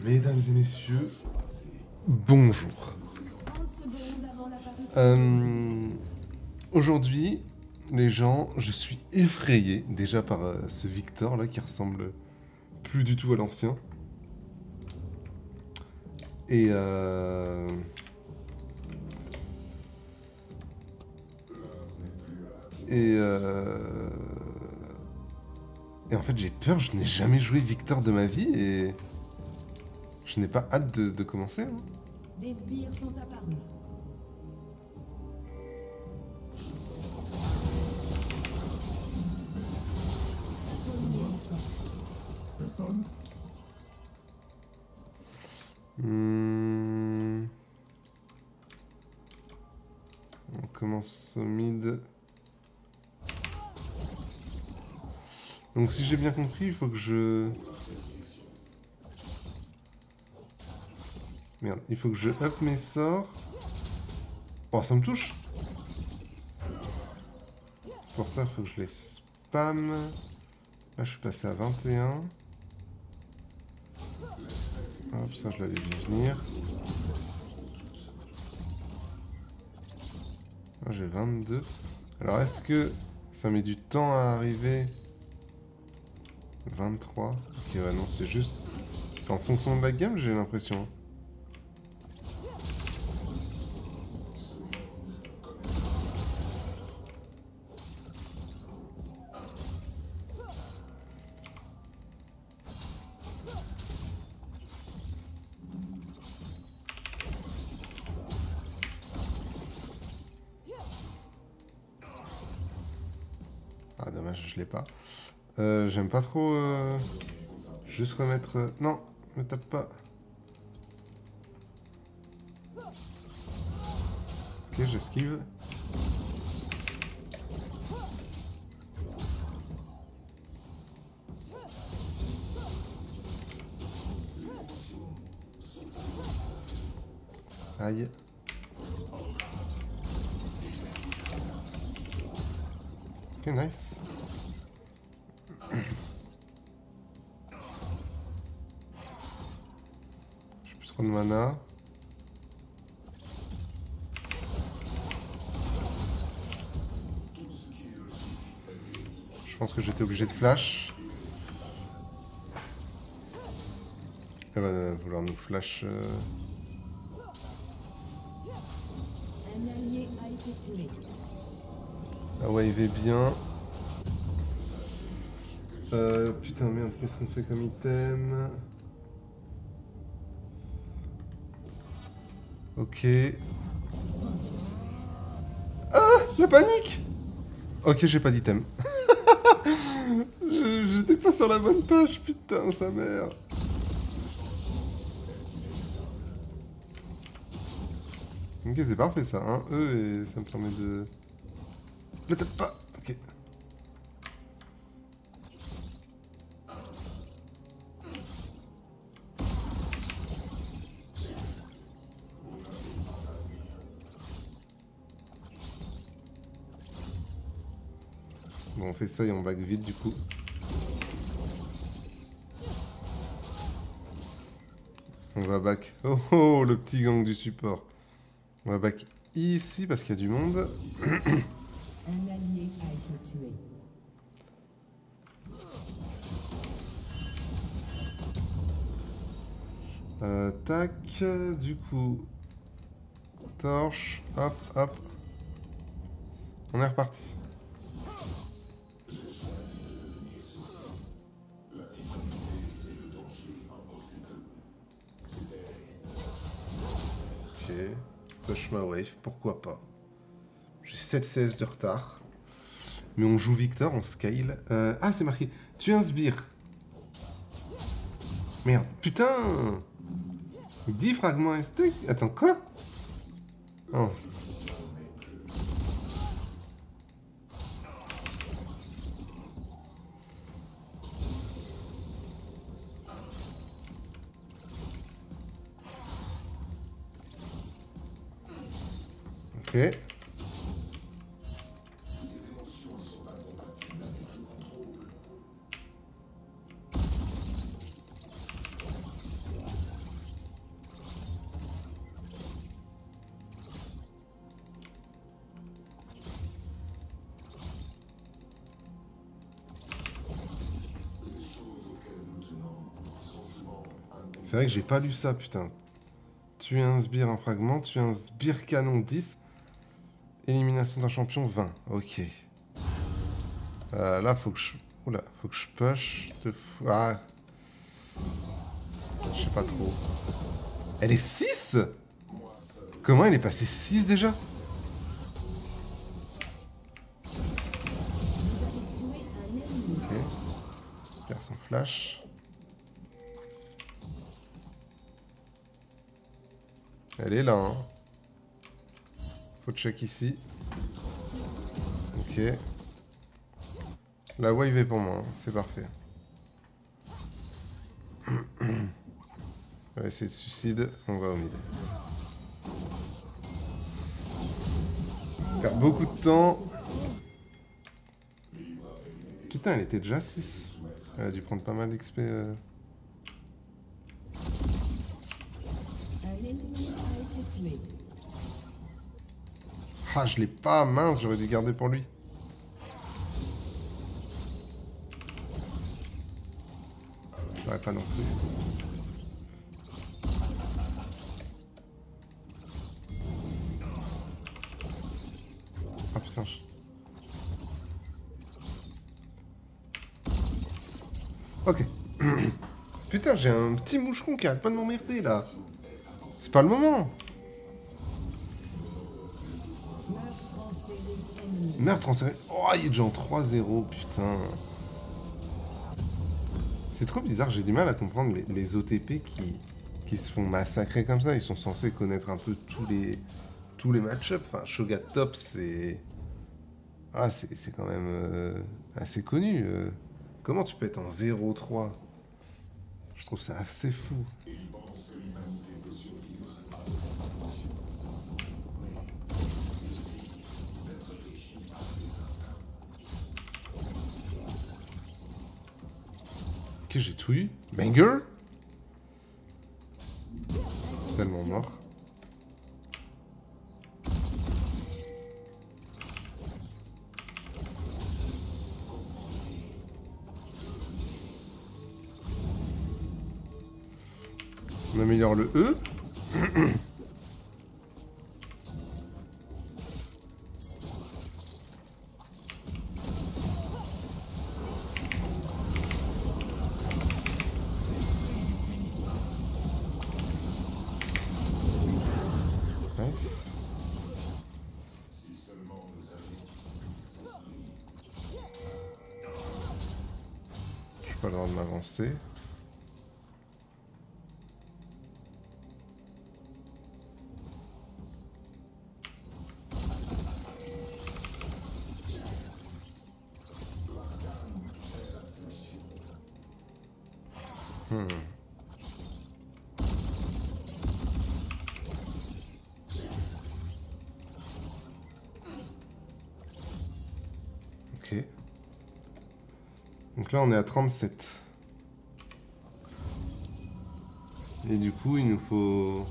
Mesdames et messieurs, bonjour. Aujourd'hui, les gens, je suis effrayé déjà par ce Victor là qui ressemble plus du tout à l'ancien. Et et, euh, et en fait j'ai peur, je n'ai jamais joué Victor de ma vie et je n'ai pas hâte de commencer, hein. Des sbires sont apparus. On commence au mid. Donc si j'ai bien compris, il faut que je... Merde, il faut que je up mes sorts. Oh, ça me touche. Pour ça, il faut que je les spam. Là, je suis passé à 21. Hop, ça, je l'avais vu venir. Là, j'ai 22. Alors, est-ce que ça met du temps à arriver? 23. Ok, ouais, non, c'est juste... C'est en fonction de la gamme, j'ai l'impression. Ah, dommage, je l'ai pas. J'aime pas trop... Juste remettre... Non, me tape pas. Ok, j'esquive. Aïe. Ok, nice. J'ai plus trop de mana. Je pense que j'étais obligé de flash. Elle va vouloir nous flash. Un allié a été tué. La wave est bien. Putain, merde, qu'est-ce qu'on fait comme item? Ok. Ah, la panique! Ok, j'ai pas d'item. J'étais pas sur la bonne page, putain, sa mère. Ok, c'est parfait ça, hein. Et ça me permet de... Le tape pas. Ok. Bon, on fait ça et on back vite du coup. On va back. Oh oh, le petit gang du support. On va back ici parce qu'il y a du monde. Un allié a été tué. Tac, du coup. Torche, hop, hop. On est reparti. Ok. Push ma wave, pourquoi pas. J'ai 7 CS de retard. Mais on joue Victor, on scale. Ah, c'est marqué. Tu es un sbire. Merde, putain! 10 fragments ST. Attends, quoi? Oh. Ok. C'est vrai que j'ai pas lu ça, putain. Tuer un sbire, un fragment. Tuer un sbire canon, 10. Élimination d'un champion, 20. Ok. Là, faut que je... Oula, faut que je push de fou... Ah. Je sais pas trop. Elle est 6? Comment elle est passée 6 déjà? Ok. Perd son flash. Elle est là, hein. Faut check ici. Ok. La wave est pour moi, hein. C'est parfait. On va essayer de suicide, on va au mid. On perd beaucoup de temps. Putain, elle était déjà 6. Elle a dû prendre pas mal d'XP. Un ennemi a été tué. Ah, je l'ai pas, mince, j'aurais dû garder pour lui. Je l'aurais pas non plus. Ah putain, Ok. Putain, j'ai un petit moucheron qui arrête pas de m'emmerder là. C'est pas le moment. Meurtre en série ennemi. Meurtre en série. Oh, il est déjà en 3-0, putain. C'est trop bizarre, j'ai du mal à comprendre les OTP qui se font massacrer comme ça. Ils sont censés connaître un peu tous les match-ups. Enfin, Shogat Top, c'est... Ah, c'est quand même assez connu. Comment tu peux être en 0-3? Je trouve ça assez fou. Ok, j'ai tout eu. Banger? Tellement mort. On améliore le E. Nice. J'ai pas le droit de m'avancer. Ok. Donc là, on est à 37. Et du coup, il nous faut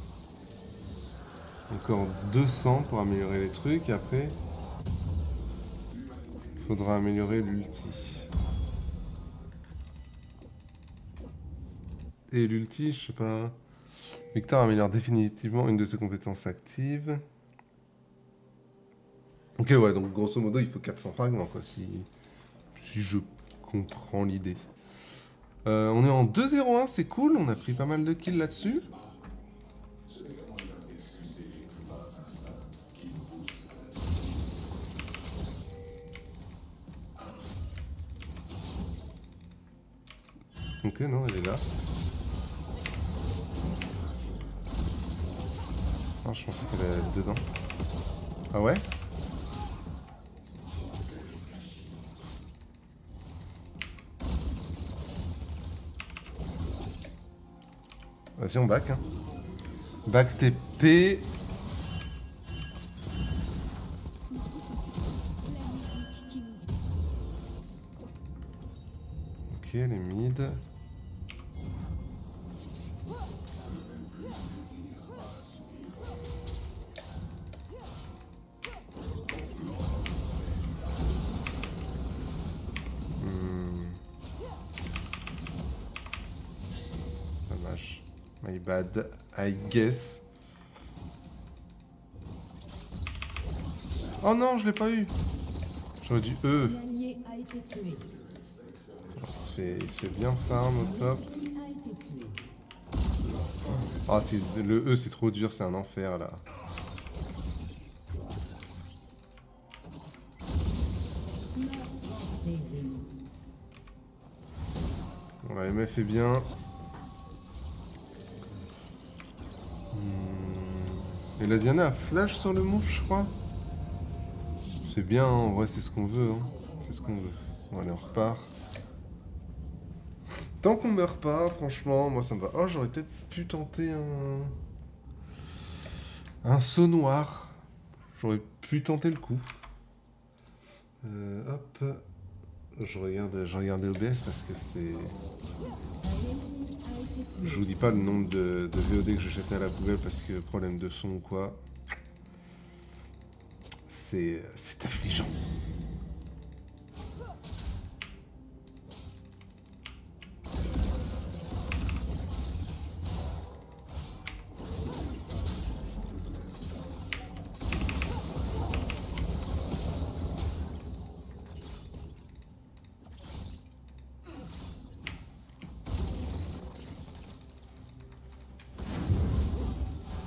encore 200 pour améliorer les trucs. Après, il faudra améliorer l'ulti. Et l'ulti, je sais pas... Victor améliore définitivement une de ses compétences actives. Ok, ouais, donc grosso modo, il faut 400 fragments, quoi, si je comprends l'idée. On est en 2-0-1, c'est cool, on a pris pas mal de kills là-dessus. Ok, non, elle est là. Ah, je pensais qu'elle allait être dedans. Ah ouais? Vas-y, on back. Hein. Back TP. Ok, les mid. Dommage. My bad, I guess. Oh non, je l'ai pas eu. J'aurais dû E. Un allié a été tué. Il se fait bien farm au top. Un ennemi a été tué. Ah, le E, c'est trop dur, c'est un enfer là. Bon, la MF est bien. Et la Diana a flash sur le move, je crois. C'est bien, hein, en vrai, c'est ce qu'on veut. Hein. C'est ce qu'on veut. Bon, allez, on repart. Tant qu'on meurt pas, franchement, moi ça me va. Oh, j'aurais peut-être pu tenter un saut noir. J'aurais pu tenter le coup. Hop. Je regardais OBS parce que c'est... Je vous dis pas le nombre de VOD que je jetais à la poubelle parce que problème de son ou quoi. C'est affligeant.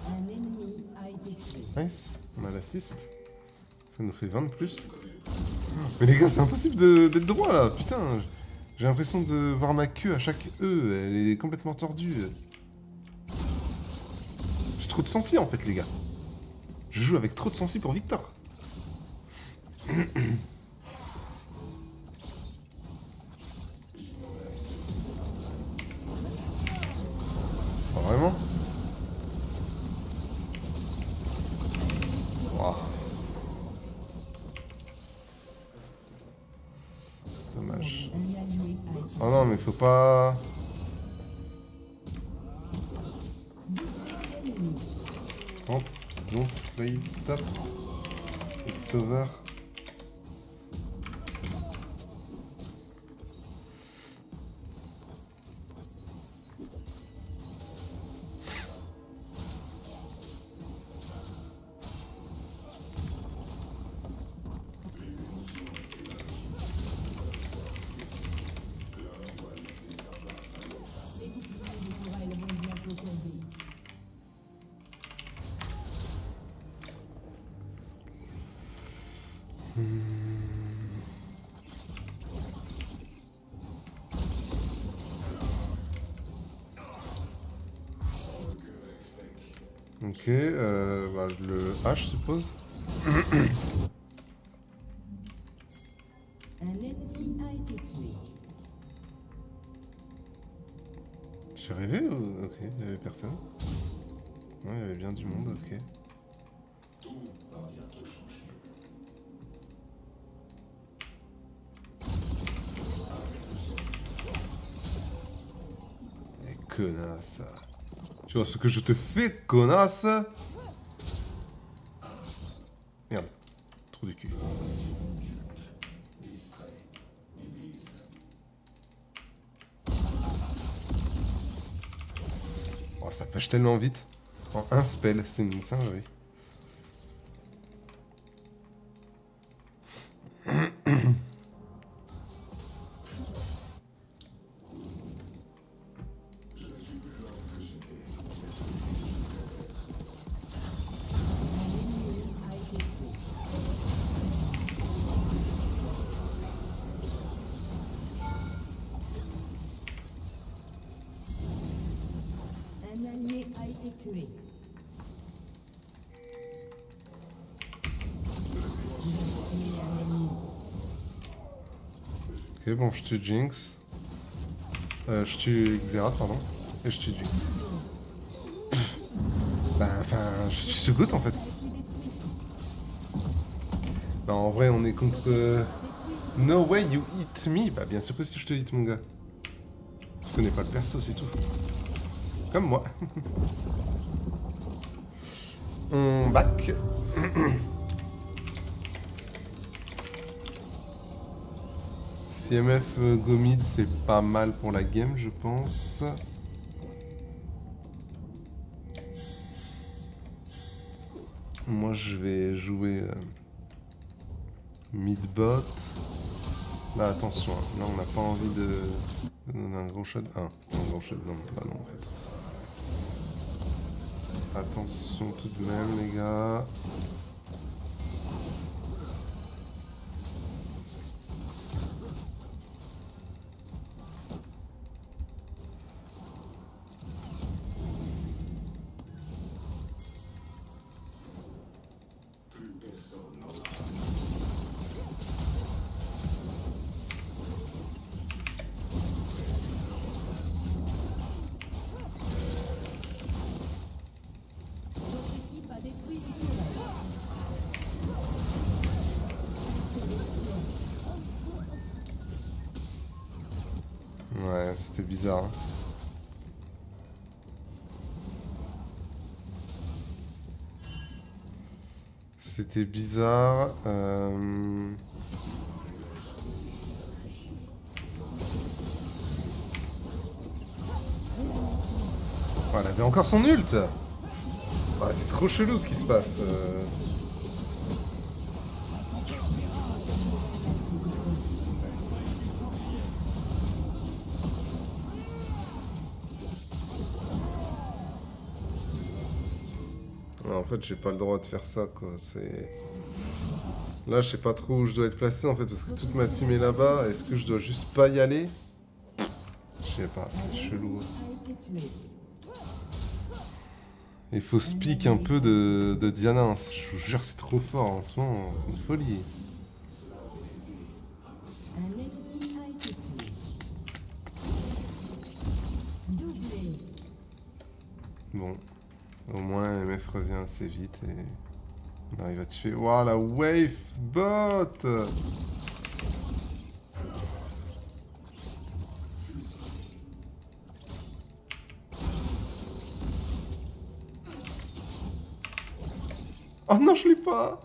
Un ennemi a été tué. Nice, on a l'assist. Ça nous fait 20 de plus. Mais les gars, c'est impossible d'être droit là, putain. J'ai l'impression de voir ma queue à chaque E, elle est complètement tordue. J'ai trop de sensi en fait, les gars. Je joue avec trop de sensi pour Victor. Oh, vraiment? Wow. Dommage. Un allié a été Oh non, mais faut pas... Don't play top. It's over. naturelles vont bientôt tomber. Ok, bah, le H, je suppose. Un ennemi a été tué. J'ai rêvé ou... Ok, il n'y avait personne. Ouais, il y avait bien du monde, ok. Eh, connasse. Tu vois ce que je te fais, connasse? Merde. Trou du cul. Oh, ça pêche tellement vite. En un spell, c'est une singerie. A été tué. Un allié a été tué. Vous avez tué un ennemi. Ok, bon, je tue Jinx. Je tue Xerath, pardon. Et je tue Jinx. Bah, enfin, je suis ce goût en fait. Non, en vrai, on est contre... No way you hit me. Bah, bien sûr que si je te hit, mon gars. Je connais pas le perso, c'est tout. Comme moi. On back. CMF Go mid, c'est pas mal pour la game, je pense. Moi je vais jouer mid-bot. Là attention, hein. Là on n'a pas envie de donner un gros shot. Ah, un gros shot, non, bah non en fait. Attention tout de même les gars. Ouais, c'était bizarre. Hein. C'était bizarre. Oh, elle avait encore son ult. Ah, c'est trop chelou ce qui se passe. En fait, j'ai pas le droit de faire ça, quoi. C'est... Là, je sais pas trop où je dois être placé, en fait, parce que toute ma team est là-bas. Est-ce que je dois juste pas y aller? Je sais pas, c'est chelou. Il faut speak un peu de Diana. Hein. Je vous jure, c'est trop fort en ce moment. C'est une folie. Bon. Au moins, MF revient assez vite et on arrive à tuer. Waouh, la wave bot! Oh non, je l'ai pas!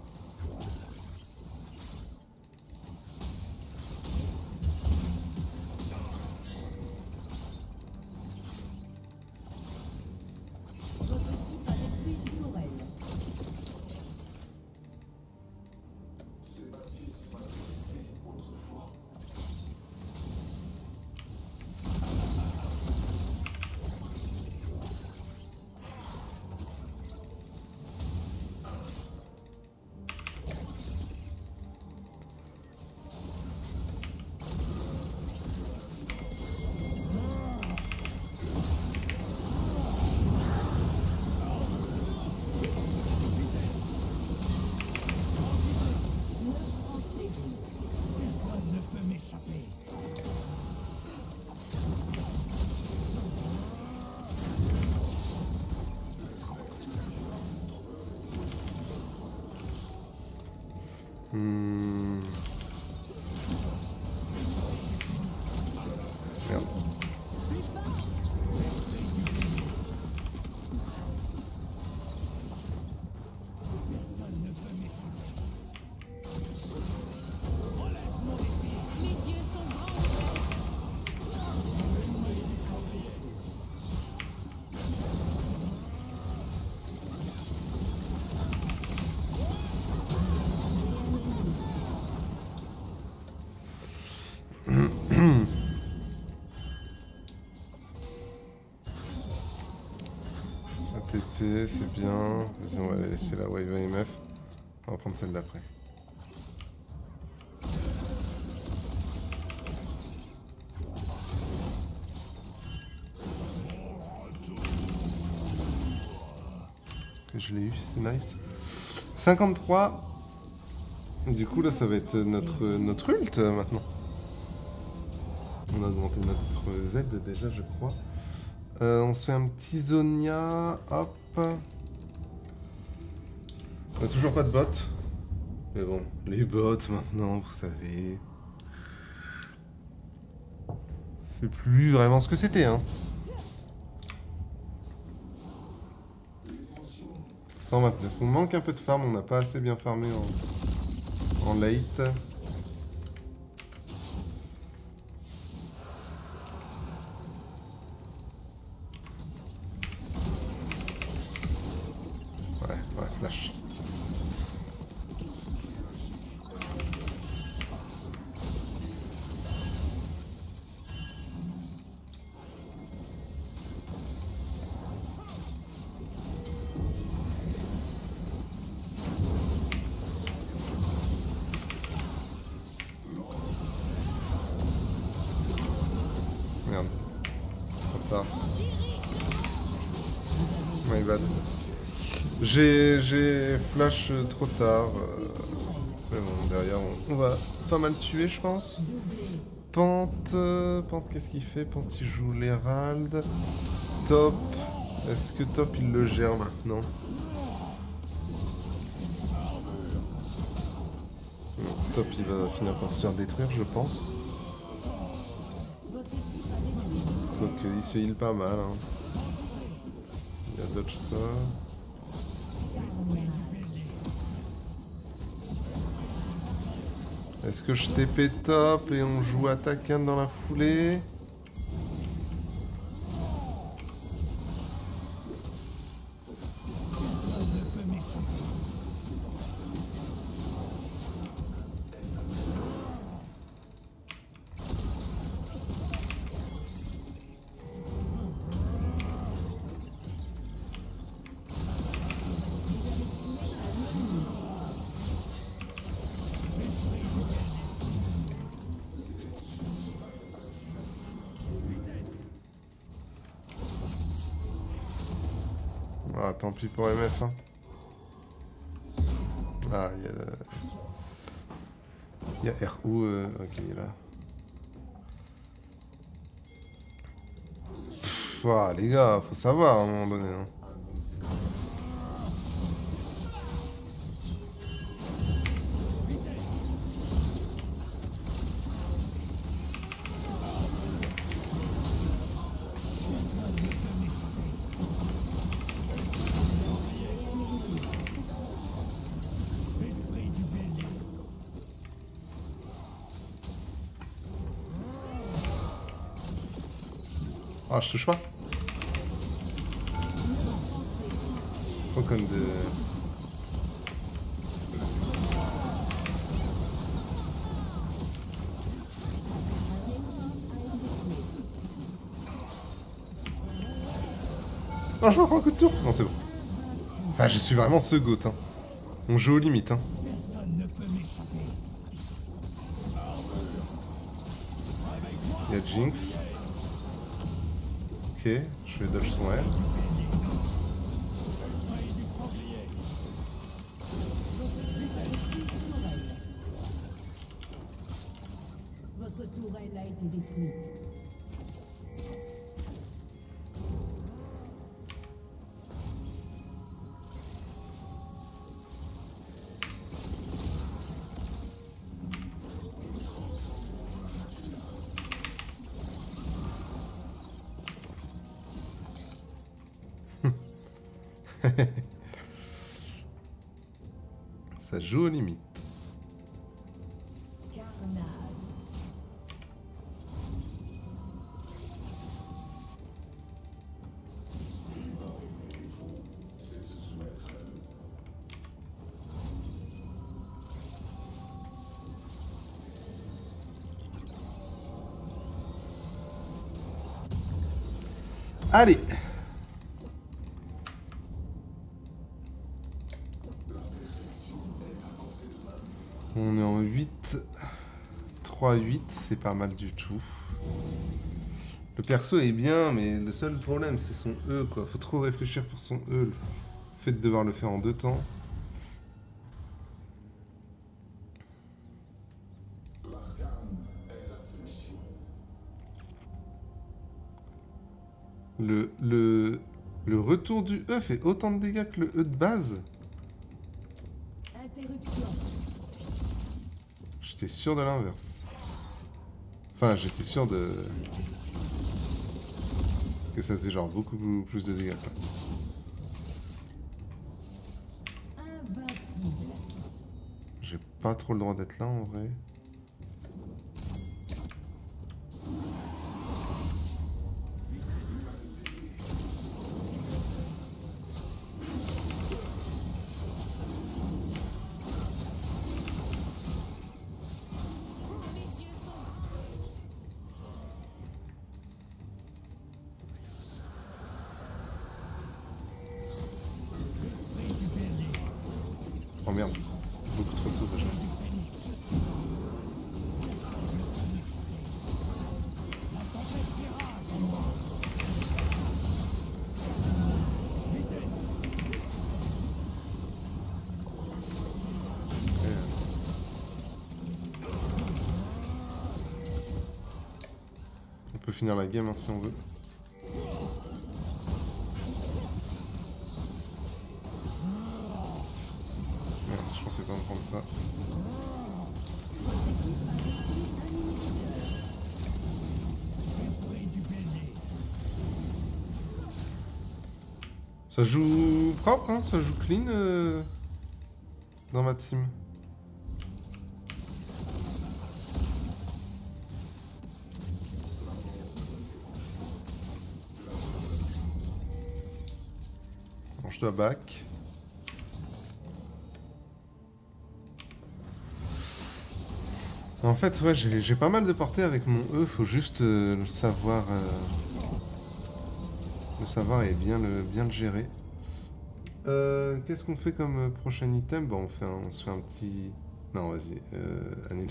Merde. ATP, c'est bien. Vas-y, on va laisser la wave AMF. On va prendre celle d'après. Que je l'ai eu, c'est nice. 53. Du coup, là, ça va être notre ult maintenant. On a augmenté notre Z déjà, je crois. On se fait un petit Zonia. Hop. On a toujours pas de bot. Mais bon, les bots maintenant, vous savez. C'est plus vraiment ce que c'était, hein. 129. On manque un peu de farm, on n'a pas assez bien farmé en late. Ouais, flash. My bad. J'ai flash trop tard. Mais bon, derrière, on va pas mal tuer, je pense. Pente, Pente, qu'est-ce qu'il fait? Pente, il joue l'Hérald. Top. Est-ce que Top, il le gère maintenant? Non, Top, il va finir par se faire détruire, je pense. Donc, il se heal pas mal. Hein. Il a dodge ça. Est-ce que je TP Top et on joue attaquant dans la foulée? Ah, tant pis pour MF. Hein. Ah, il y a RO. Ok, il est là. Pff, ah, les gars, faut savoir à un moment donné. Hein. Ah, je touche pas. Trop comme de... Non, je prends un coup de tour. Non, c'est bon. Enfin, je suis vraiment ce goat. Hein. On joue aux limites. Hein. Il y a Jinx. Ok, je vais dodge son R. Votre tourelle a été détruite. Ça joue aux limites. Carnage. Allez. On est en 8. 3-8, c'est pas mal du tout. Le perso est bien, mais le seul problème, c'est son E, quoi. Faut trop réfléchir pour son E. Le fait de devoir le faire en 2 temps. Le retour du E fait autant de dégâts que le E de base. Interruption. J'étais sûr de l'inverse. Enfin, j'étais sûr de... que ça faisait genre beaucoup plus de dégâts. Invincible. J'ai pas trop le droit d'être là en vrai. Oh merde, beaucoup trop tôt déjà. finir la game hein, si on veut. Merde, je pensais pas me prendre ça. Ça joue propre, hein, ça joue clean dans ma team. Bon, je dois back. En fait, ouais, j'ai pas mal de portée avec mon E, faut juste le savoir et bien le gérer. Qu'est-ce qu'on fait comme prochain item? Bon, on se fait un petit... Non, vas-y, annule.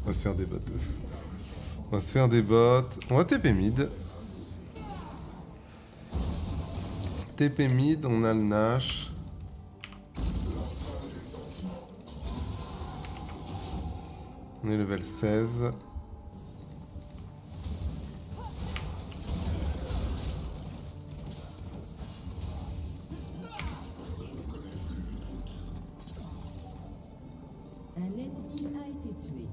On va se faire des bots. On va se faire des bots. On va TP mid. TP mid, on a le Nash. On est level 16. Un ennemi a été tué.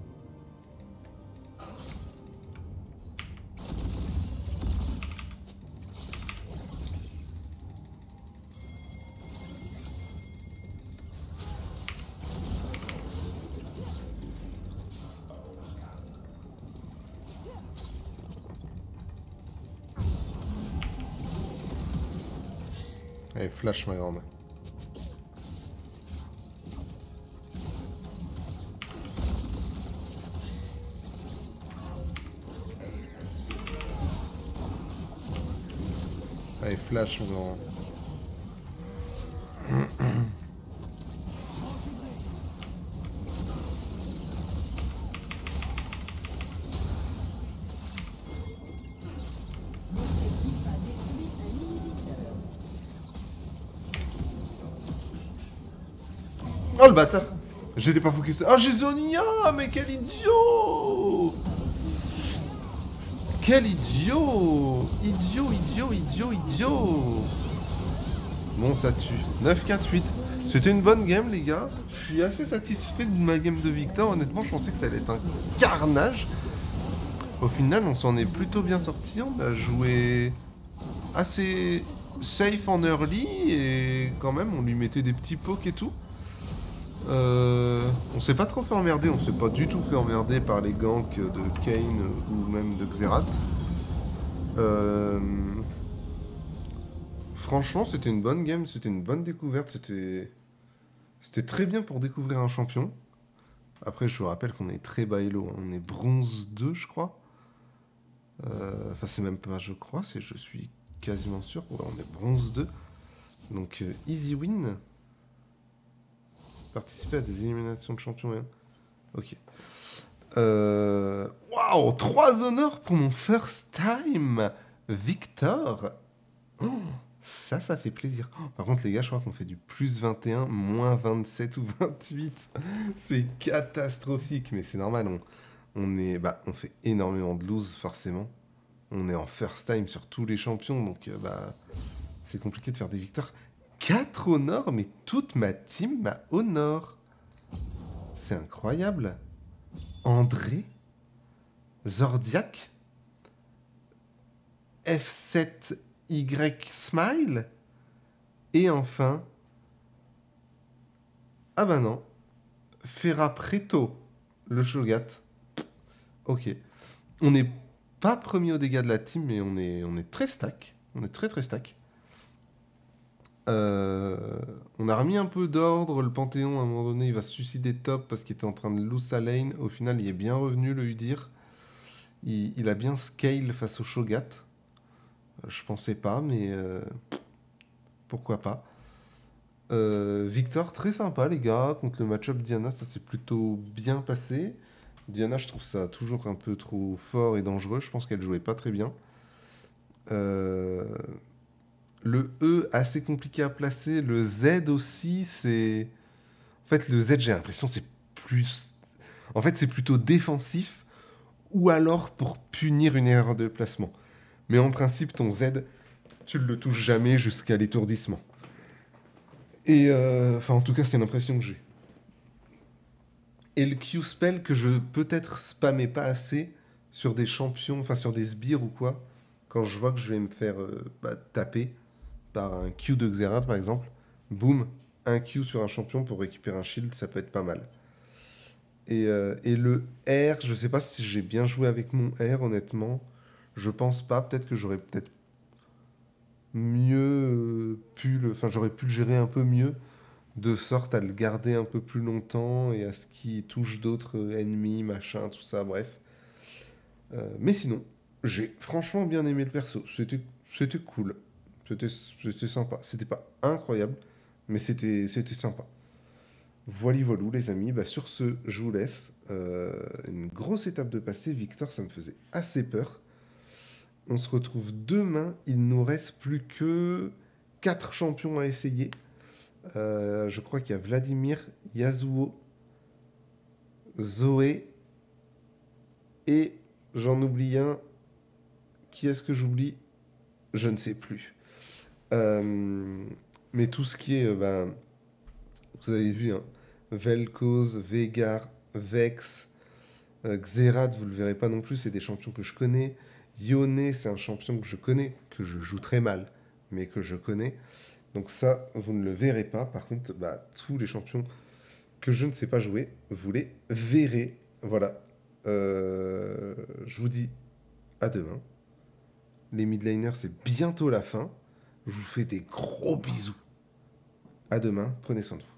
Allez, flash ma grande. Allez, flash mon grand. Oh le bâtard! J'étais pas focus. Oh j'ai Zonia! Mais quel idiot! Quel idiot! Idiot! Bon ça tue. 9-4-8. C'était une bonne game les gars. Je suis assez satisfait de ma game de Victor. Honnêtement je pensais que ça allait être un carnage. Au final on s'en est plutôt bien sorti. On a joué assez safe en early et quand même on lui mettait des petits pokes et tout. On s'est pas trop fait emmerder, on s'est pas du tout fait emmerder par les ganks de Kayn ou même de Xerath. Franchement, c'était une bonne game, c'était une bonne découverte, c'était très bien pour découvrir un champion. Après, je vous rappelle qu'on est très bas elo, hein. On est bronze 2, je crois. Enfin, c'est même pas je crois, c'est je suis quasiment sûr. Ouais, on est bronze 2. Donc, easy win. Participer à des éliminations de champions. Hein. Ok. Waouh, 3 honneurs pour mon first time, Victor. Oh, ça fait plaisir. Oh, par contre, les gars, je crois qu'on fait du plus 21, moins 27 ou 28. C'est catastrophique, mais c'est normal. On fait énormément de lose, forcément. On est en first time sur tous les champions, donc c'est compliqué de faire des victoires. 4 honneurs, mais toute ma team m'a honor. C'est incroyable. André, Zordiac, F7Y Smile, et enfin, ah bah non, Ferra Preto, le Shogat. Ok. On n'est pas premier au dégâts de la team, mais on est très stack. On est très stack. On a remis un peu d'ordre. Le Panthéon, à un moment donné, il va se suicider top parce qu'il était en train de lose sa lane. Au final, il est bien revenu, le Udyr. Il a bien scale face au Shogat. Je pensais pas, mais pourquoi pas. Victor, très sympa, les gars. Contre le match-up Diana, ça s'est plutôt bien passé. Diana, je trouve ça toujours un peu trop fort et dangereux. Je pense qu'elle jouait pas très bien. Le E, assez compliqué à placer. Le Z aussi, c'est... En fait, le Z, j'ai l'impression c'est plus... En fait, c'est plutôt défensif ou alors pour punir une erreur de placement. Mais en principe, ton Z, tu ne le touches jamais jusqu'à l'étourdissement. Et enfin, en tout cas, c'est l'impression que j'ai. Et le Q-spell que je peut-être spammais pas assez sur des champions, enfin sur des sbires ou quoi, quand je vois que je vais me faire taper par un Q de Xerath par exemple, boum, un Q sur un champion pour récupérer un shield, ça peut être pas mal. Et le R, je sais pas si j'ai bien joué avec mon R honnêtement, je pense pas, peut-être que j'aurais peut-être mieux enfin j'aurais pu le gérer un peu mieux, de sorte à le garder un peu plus longtemps et à ce qu'il touche d'autres ennemis, machin, tout ça, bref. Mais sinon, j'ai franchement bien aimé le perso. C'était cool. C'était sympa. C'était pas incroyable, mais c'était sympa. Voilà, voilou, les amis. Bah, sur ce, je vous laisse. Une grosse étape de passé. Victor, ça me faisait assez peur. On se retrouve demain. Il nous reste plus que 4 champions à essayer. Je crois qu'il y a Vladimir, Yasuo, Zoé et j'en oublie un. Qui est-ce que j'oublie? Je ne sais plus. Mais tout ce qui est, vous avez vu, hein, Vel'Koz, Veigar, Vex, Xerath, vous ne le verrez pas non plus, c'est des champions que je connais. Yone, c'est un champion que je connais, que je joue très mal, mais que je connais. Donc ça, vous ne le verrez pas. Par contre, tous les champions que je ne sais pas jouer, vous les verrez. Voilà. Je vous dis à demain. Les mid laners, c'est bientôt la fin. Je vous fais des gros bisous. À demain, prenez soin de vous.